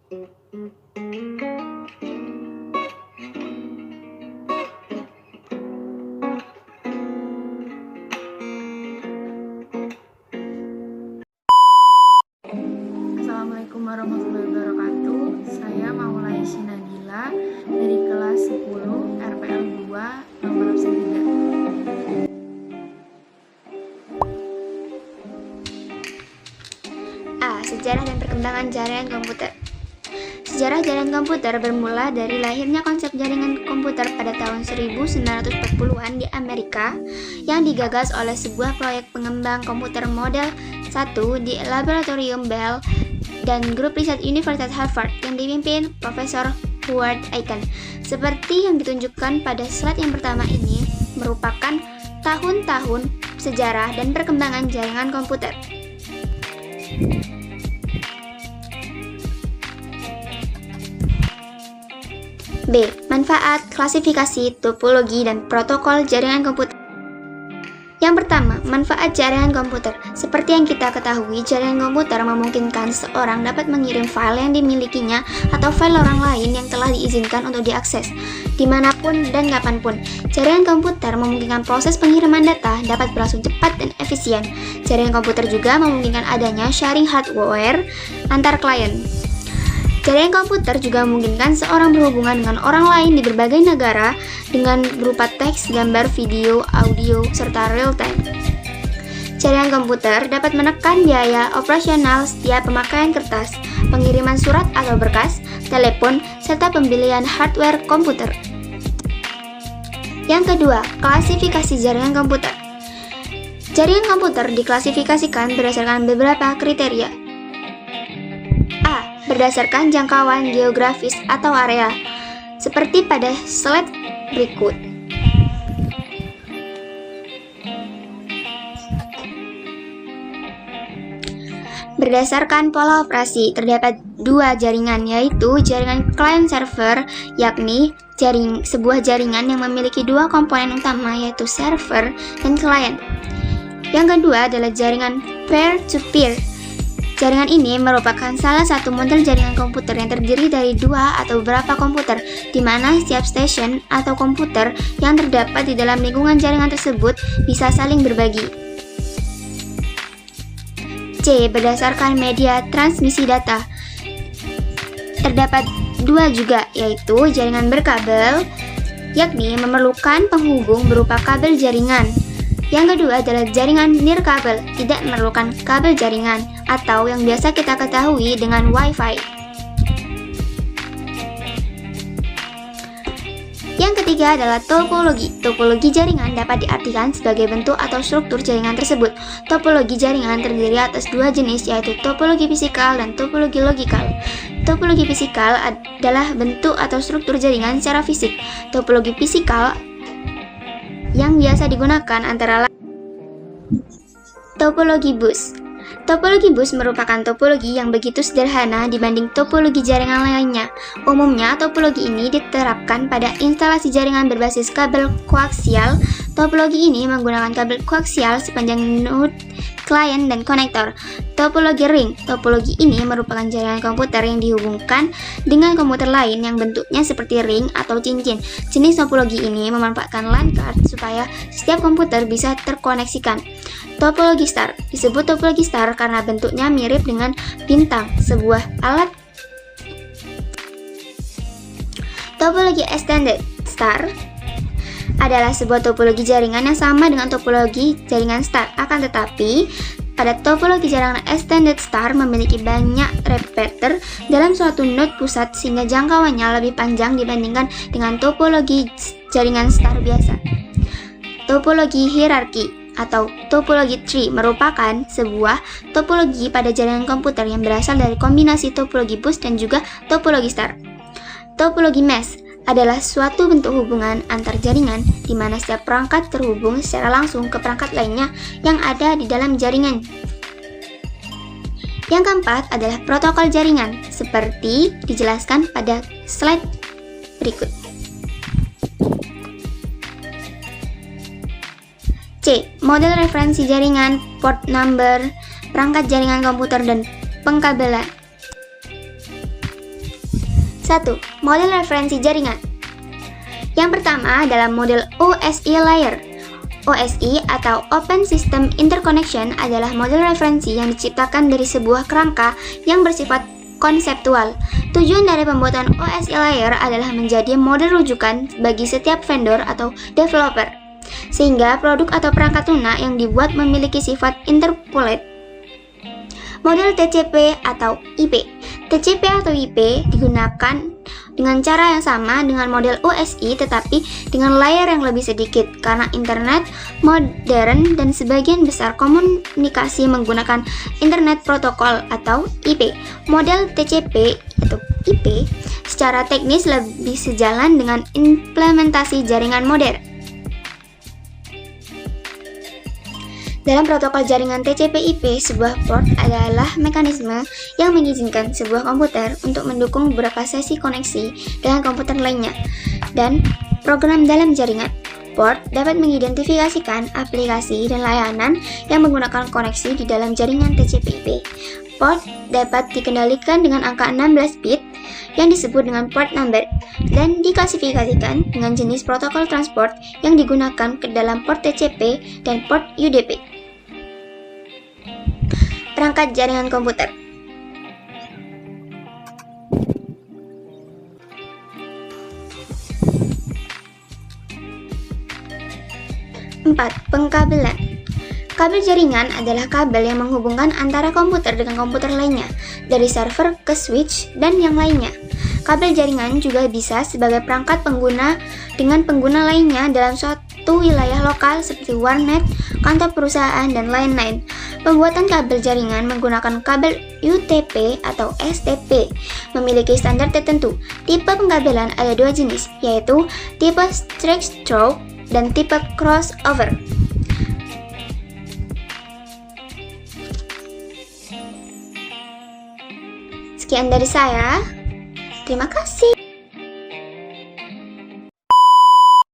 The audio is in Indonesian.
Assalamualaikum warahmatullahi wabarakatuh. Saya Maulai Sinagila dari kelas 10 RPL 2 nomor absen 3. A. Sejarah dan perkembangan jaringan komputer. Sejarah jaringan komputer bermula dari lahirnya konsep jaringan komputer pada tahun 1940-an di Amerika yang digagas oleh sebuah proyek pengembang komputer model 1 di Laboratorium Bell dan grup riset Universitas Harvard yang dipimpin Profesor Howard Aiken. Seperti yang ditunjukkan pada slide yang pertama ini merupakan tahun-tahun sejarah dan perkembangan jaringan komputer. B. Manfaat, klasifikasi, topologi, dan protokol jaringan komputer. Yang pertama, manfaat jaringan komputer. Seperti yang kita ketahui, jaringan komputer memungkinkan seseorang dapat mengirim file yang dimilikinya atau file orang lain yang telah diizinkan untuk diakses dimanapun dan kapanpun. Jaringan komputer memungkinkan proses pengiriman data dapat berlangsung cepat dan efisien. Jaringan komputer juga memungkinkan adanya sharing hardware antar klien. Jaringan komputer juga memungkinkan seorang berhubungan dengan orang lain di berbagai negara dengan berupa teks, gambar, video, audio, serta real time. Jaringan komputer dapat menekan biaya operasional setiap pemakaian kertas, pengiriman surat atau berkas, telepon, serta pembelian hardware komputer. Yang kedua, klasifikasi jaringan komputer. Jaringan komputer diklasifikasikan berdasarkan beberapa kriteria. Berdasarkan jangkauan geografis atau area, seperti pada slide berikut. Berdasarkan pola operasi, terdapat dua jaringan, yaitu jaringan client server, yakni sebuah jaringan yang memiliki dua komponen utama, yaitu server dan client. Yang kedua adalah jaringan peer-to-peer. Jaringan ini merupakan salah satu model jaringan komputer yang terdiri dari dua atau beberapa komputer, di mana setiap stasiun atau komputer yang terdapat di dalam lingkungan jaringan tersebut bisa saling berbagi. C. Berdasarkan media transmisi data. Terdapat dua juga, yaitu jaringan berkabel, yakni memerlukan penghubung berupa kabel jaringan. Yang kedua adalah jaringan nirkabel, tidak memerlukan kabel jaringan, atau yang biasa kita ketahui dengan Wi-Fi. Yang ketiga adalah topologi. Topologi jaringan dapat diartikan sebagai bentuk atau struktur jaringan tersebut. Topologi jaringan terdiri atas dua jenis, yaitu topologi fisikal dan topologi logikal. Topologi fisikal adalah bentuk atau struktur jaringan secara fisik. Topologi fisikal yang biasa digunakan antara lain topologi bus. Topologi bus merupakan topologi yang begitu sederhana dibanding topologi jaringan lainnya. Umumnya, topologi ini diterapkan pada instalasi jaringan berbasis kabel koaksial. Topologi ini menggunakan kabel koaksial sepanjang node, klien, dan konektor. Topologi ring. Topologi ini merupakan jaringan komputer yang dihubungkan dengan komputer lain yang bentuknya seperti ring atau cincin. Jenis topologi ini memanfaatkan LAN card supaya setiap komputer bisa terkoneksikan. Topologi star. Disebut topologi star karena bentuknya mirip dengan bintang, sebuah alat. Topologi extended star adalah sebuah topologi jaringan yang sama dengan topologi jaringan star. Akan tetapi, pada topologi jaringan extended star memiliki banyak repeater dalam suatu node pusat sehingga jangkauannya lebih panjang dibandingkan dengan topologi jaringan star biasa. Topologi hierarki atau topologi tree merupakan sebuah topologi pada jaringan komputer yang berasal dari kombinasi topologi bus dan juga topologi star. Topologi mesh adalah suatu bentuk hubungan antar jaringan di mana setiap perangkat terhubung secara langsung ke perangkat lainnya yang ada di dalam jaringan. Yang keempat adalah protokol jaringan, seperti dijelaskan pada slide berikut. C. Model referensi jaringan, port number, perangkat jaringan komputer, dan pengkabelan. 1. Model referensi jaringan. Yang pertama adalah model OSI layer. OSI atau Open System Interconnection adalah model referensi yang diciptakan dari sebuah kerangka yang bersifat konseptual. Tujuan dari pembuatan OSI layer adalah menjadi model rujukan bagi setiap vendor atau developer, sehingga produk atau perangkat lunak yang dibuat memiliki sifat interpolate. Model TCP atau IP. TCP atau IP digunakan dengan cara yang sama dengan model OSI tetapi dengan layar yang lebih sedikit karena internet modern dan sebagian besar komunikasi menggunakan internet protokol atau IP. Model TCP atau IP secara teknis lebih sejalan dengan implementasi jaringan modern. Dalam protokol jaringan TCP/IP, sebuah port adalah mekanisme yang mengizinkan sebuah komputer untuk mendukung beberapa sesi koneksi dengan komputer lainnya dan program dalam jaringan. Port dapat mengidentifikasikan aplikasi dan layanan yang menggunakan koneksi di dalam jaringan TCP/IP. Port dapat dikendalikan dengan angka 16 bit yang disebut dengan port number dan diklasifikasikan dengan jenis protokol transport yang digunakan ke dalam port TCP dan port UDP. Perangkat jaringan komputer. Pengkabelan. Kabel jaringan adalah kabel yang menghubungkan antara komputer dengan komputer lainnya, dari server ke switch dan yang lainnya. Kabel jaringan juga bisa sebagai perangkat pengguna dengan pengguna lainnya dalam suatu wilayah lokal seperti warnet, kantor perusahaan, dan lain-lain. Pembuatan kabel jaringan menggunakan kabel UTP atau STP memiliki standar tertentu. Tipe pengkabelan ada dua jenis, yaitu tipe straight-through dan tipe crossover. Sekian dari saya. Terima kasih.